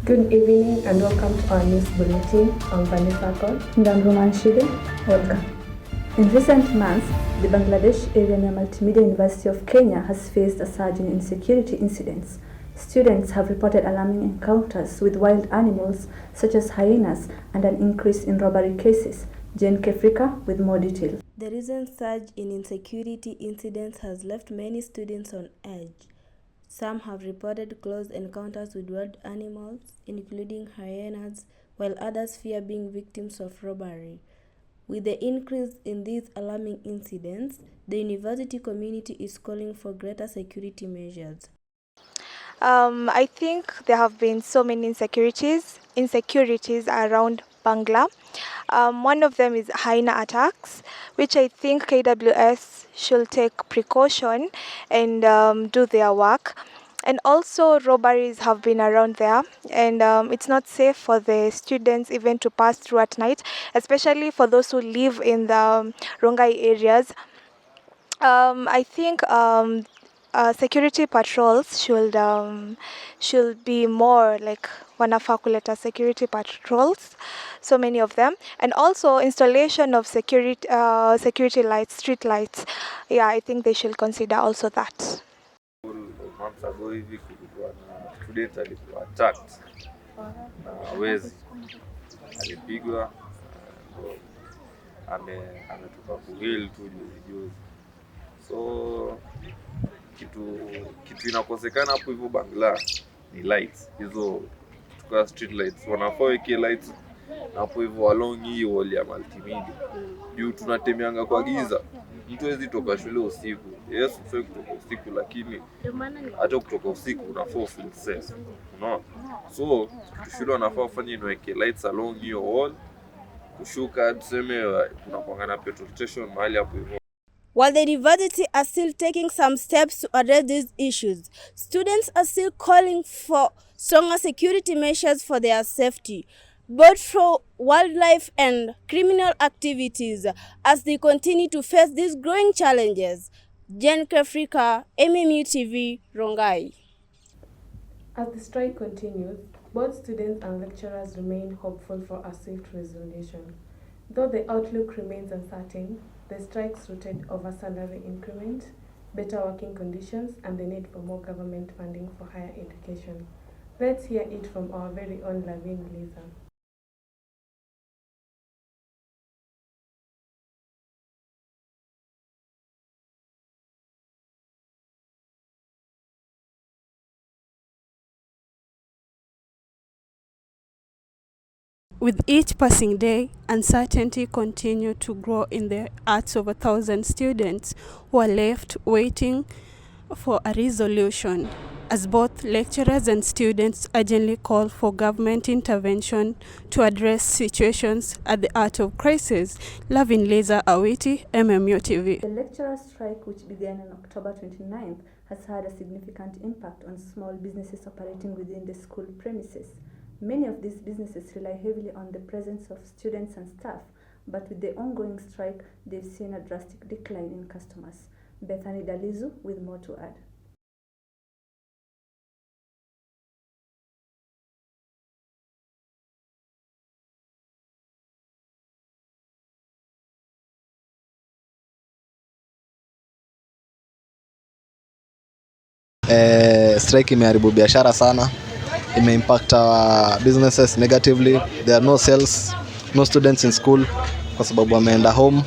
Good evening and welcome to our news bulletin. I'm Vanessa Cole. And I'm Roman Shide. Welcome. In recent months, the Bangladesh Area Multimedia University of Kenya has faced a surge in insecurity incidents. Students have reported alarming encounters with wild animals such as hyenas and an increase in robbery cases. Jane Kefrika with more details. The recent surge in insecurity incidents has left many students on edge. Some have reported close encounters with wild animals, including hyenas, while others fear being victims of robbery. With the increase in these alarming incidents, the university community is calling for greater security measures. I think there have been so many insecurities around Bangla. One of them is hyena attacks, which I think KWS should take precaution and do their work. And also robberies have been around there, and it's not safe for the students even to pass through at night, especially for those who live in the Rongai areas. I think security patrols should be more like wanafaa kuleta security patrols, so many of them, and also installation of security lights, street lights. Yeah, I think they should consider also that. Months ago hivi kulikuwa na student alikuwa attacked na wezi, alipigwa, ametoka kuheal tu juzi. So kitu inakosekana hapo hivyo Bangla ni lights, hizo tuka street lights, wanafaa weke lights hapo hivyo along hii wall ya multimedia. Juu tunatemeanga kwa giza, mtu hawezi toka shule usiku. Yes, ufai kutoka usiku, lakini hata kutoka usiku unafaa feel safe, unaona? So shule wanafaa wafanye niweke lights along hiyo wall, kushuka tuseme kunakuanga na petrol station mahali hapo hivyo. While the university are still taking some steps to address these issues, students are still calling for stronger security measures for their safety, both for wildlife and criminal activities, as they continue to face these growing challenges. Jen Kefrika, MMU TV, Rongai. As the strike continues, both students and lecturers remain hopeful for a swift resolution. Though the outlook remains uncertain, the strikes rooted over salary increment, better working conditions, and the need for more government funding for higher education. Let's hear it from our very own Lavin Lisa. With each passing day, uncertainty continued to grow in the hearts of 1,000 students who are left waiting for a resolution, as both lecturers and students urgently call for government intervention to address situations at the heart of crisis. Lavin Leza Awiti, MMU TV. The lecturer strike, which began on October 29th, has had a significant impact on small businesses operating within the school premises. Many of these businesses rely heavily on the presence of students and staff, but with the ongoing strike, they've seen a drastic decline in customers. Bethany Dalizu with more to add. Strike imeharibu biashara sana. Impact our businesses negatively. There are no sales, no students in school kwa sababu wameenda home,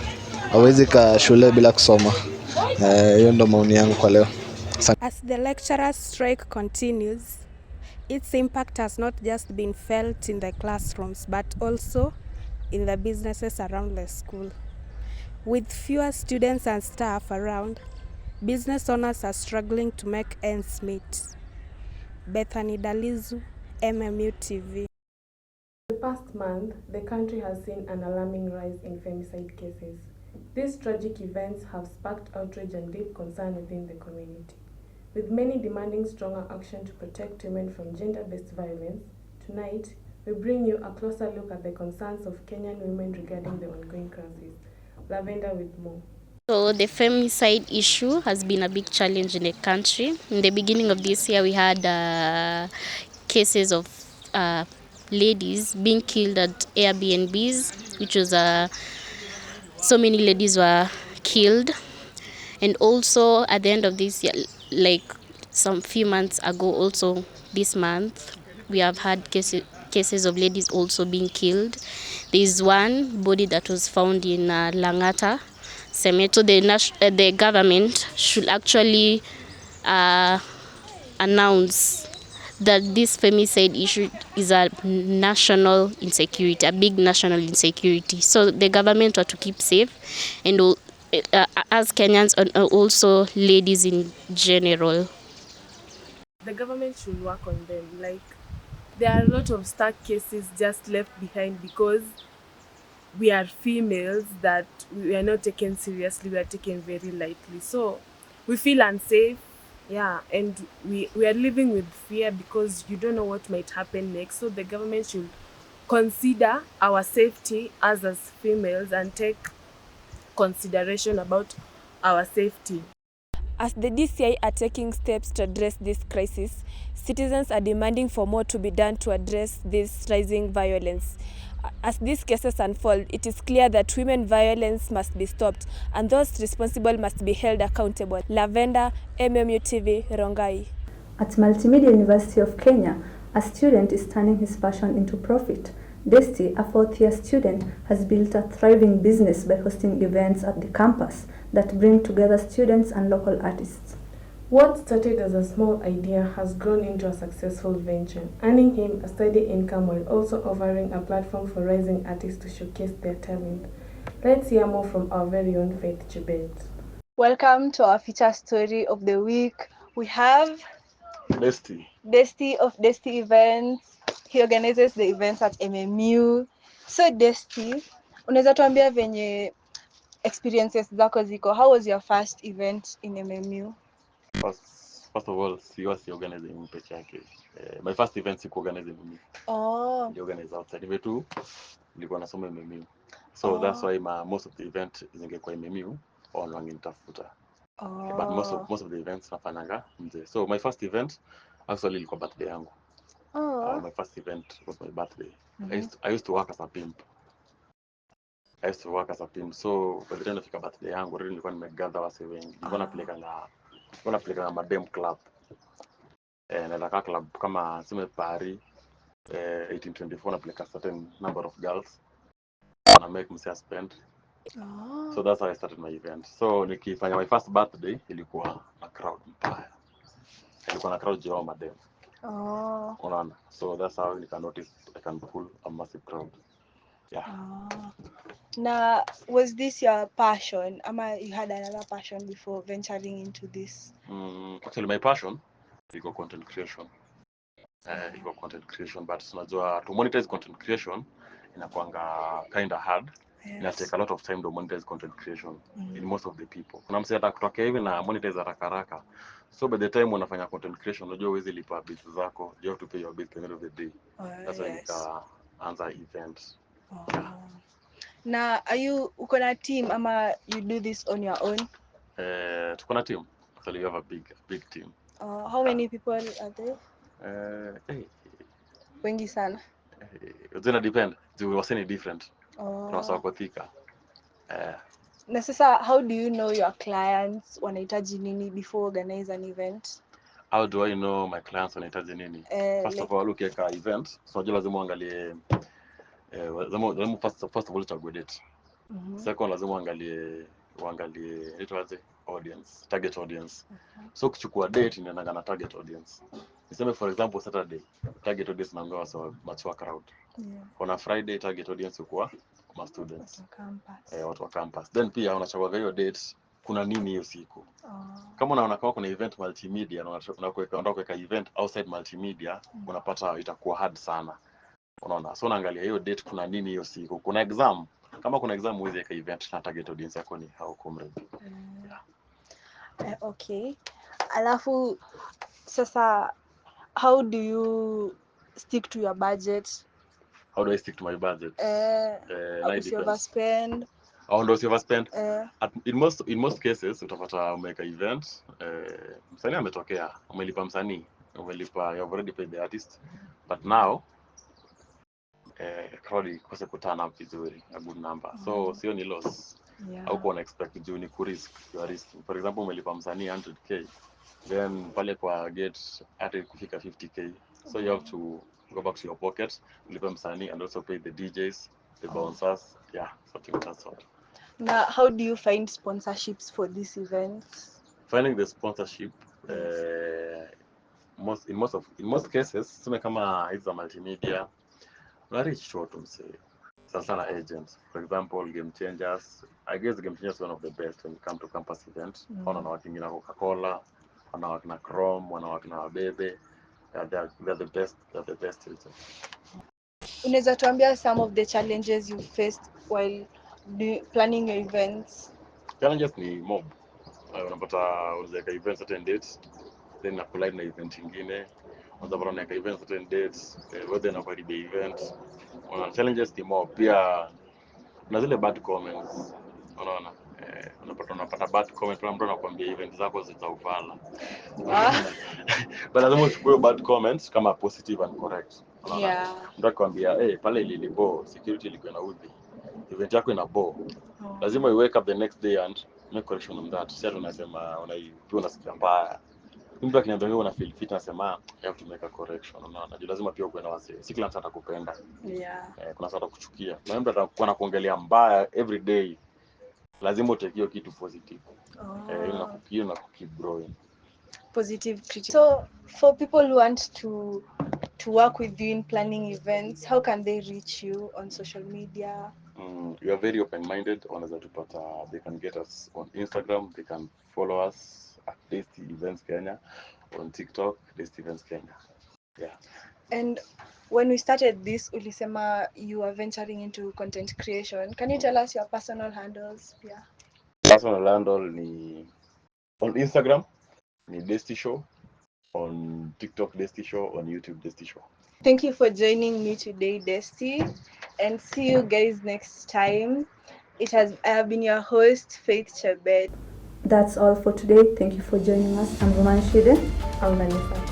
hawezi ka shule bila kusoma. Hiyo ndo maoni yangu kwa leo. As the lecturers strike continues, its impact has not just been felt in the classrooms but also in the businesses around the school. With fewer students and staff around, business owners are struggling to make ends meet. Bethany Dalizu, MMU TV. The past month, the country has seen an alarming rise in femicide cases. These tragic events have sparked outrage and deep concern within the community. With many demanding stronger action to protect women from gender-based violence, tonight we bring you a closer look at the concerns of Kenyan women regarding the ongoing crisis. Lavender with more. So the femicide issue has been a big challenge in the country. In the beginning of this year, we had cases of ladies being killed at Airbnbs, which was so many ladies were killed. And also at the end of this year, like some few months ago, also this month, we have had cases of ladies also being killed. There is one body that was found in Langata cemetery. The government should actually announce that this femicide issue is a national insecurity, a big national insecurity. So the government ought to keep safe, and as Kenyans and also ladies in general. The government should work on them. Like, there are a lot of stuck cases just left behind because we are females that we are not taken seriously, we are taken very lightly. So we feel unsafe, yeah, and we are living with fear because you don't know what might happen next. So the government should consider our safety as females and take consideration about our safety. As the DCI are taking steps to address this crisis, citizens are demanding for more to be done to address this rising violence. As these cases unfold, it is clear that women violence must be stopped and those responsible must be held accountable. Lavender, MMU TV, Rongai. At Multimedia University of Kenya, a student is turning his passion into profit. Desti, a fourth-year student, has built a thriving business by hosting events at the campus that bring together students and local artists. What started as a small idea has grown into a successful venture, earning him a steady income while also offering a platform for rising artists to showcase their talent. Let's hear more from our very own Faith Chibet. Welcome to our feature story of the week. We have Desti of Desti Events. He organizes the events at MMU. So Desti, unaweza tuambia venye experiences zako ziko. How was your first event in MMU? First of all, si organizing peke yake. My first event siku organize mimi. Oh. Nili organize outside. Hivi tu nilikuwa nasoma MMU. So that's why most of the event zingekuwa MMU au wangenitafuta. But most of the events nafanyanga nje. So my first event actually ilikuwa birthday yangu. My first event was my birthday. I used to work as a pimp. So by the time nafika birthday yangu, already nilikuwa nimegather wase wengi. Nilikuwa napeleka na madem club. Nataka club kama sime Paris 1824 napeleka certain number of girls. Na make msia spend. So that's how I started my event. So nikifanya my first birthday ilikuwa na crowd mbaya. Ilikuwa na crowd jao madem. Unaona. So that's how you can notice I can pull a massive crowd. Yeah. Now, was this your passion? You had another passion before venturing into this? Actually, my passion is content creation. But unajua to monetize content creation inakuanga kind of hard. It take a lot of time to monetize content creation in most of the people. Kuna msee atakutokea hivi na monetize haraka. So by the time unafanya content creation, unajua huwezi lipa bills zako. You have to pay your bills at the end of the day. That's why nikaanza event. Na uko na team ama you do this on your own? Tuko na team. Actually, we have a big team. How many people are there? Wengi sana. It depend. We were saying different. Tunawasaka thika. Na sasa, how do you know your clients wanahitaji nini before organize an event? How do I know my clients wanahitaji nini? First of all, ukiweka event, so lazima uangalie first of all uchague date. Second, lazima uangalie audience, target audience. So ukichukua date inaendana na target audience. Niseme for example Saturday, target audience naambiwa so mature crowd. On Friday target audience kwa students. Watu wa campus. Then pia unachagua hiyo date kuna nini hiyo siku. Kama unaona kama kuna event multimedia na unataka kuweka event outside multimedia, unapata itakuwa hard sana. Unaona, so unaangalia hiyo date kuna nini hiyo siku. Kuna exam, kama kuna exam uweze ka event na target audience yako ni how come. Okay. Alafu sasa, how do you stick to your budget? How do I stick to my budget? If you overspend. Don't you overspend? In most cases utapata umeka event, msanii ametokea, umelipa msanii, you have already paid the artist, but now crowd ikose kuturn up vizuri, a good number. So sio ni loss. Au kuna expect juu ni kurisk, you are risking. For example, umelipa msanii 100k, then pale kwa gate hata kufika 50k. So you have to go back to your pocket, ulipe msanii and also pay the DJs, the bouncers, something of that sort. Now, how do you find sponsorships for these events? Finding the sponsorship, in most cases, sema kama hizo multimedia, una reach to watu msee. Sana agents. For example, Game Changers. I guess Game Changers is one of the best when you come to campus events. Wanawake na Coca-Cola, wanawake na Chrome, wanawake na Bebe. They're the best. They're the best agents. Unaweza tuambia some of the challenges you faced while planning your events? Challenges ni mob. Unapata unaweka events certain dates, then na collide na event nyingine. Unapata unaweka events certain dates, whether na the event. Challenges ni mob. Pia na zile bad comments. Unaona? Unapata bad comment, mtu anakuambia event zako zitaufala. But lazima uchukue bad comments kama positive and correct. Unaona? Ndio kwambia pale ililibo security ilikuwa na udhi. Event yako ina bo. Lazima you wake up the next day and make correction on that. Sasa tunasema unasikia mbaya. Mtu akiniambia wewe una feel fit nasema you have to make a correction. Unaona? Lazima pia uwe na wasi. Si kila mtu atakupenda. Kuna watu atakuchukia. Na mtu atakuwa anakuongelea mbaya every day. Lazima utekio kitu positive. Hiyo na keep growing. Positive critique. So for people who want to work with you in planning events, how can they reach you on social media? We are very open-minded. They can get us on Instagram. They can follow us at Desti Events Kenya. On TikTok, Desti Events Kenya. Yeah. And when we started this, ulisema you are venturing into content creation. Can you tell us your personal handles? Yeah. Personal handle ni on Instagram, ni Desti Show. On TikTok, Desti Show. On YouTube, Desti Show. Thank you for joining me today, Desti, and see you guys next time. I have been your host, Faith Chebet. That's all for today. Thank you for joining us. I'm Roman Shide. I'm Vanessa.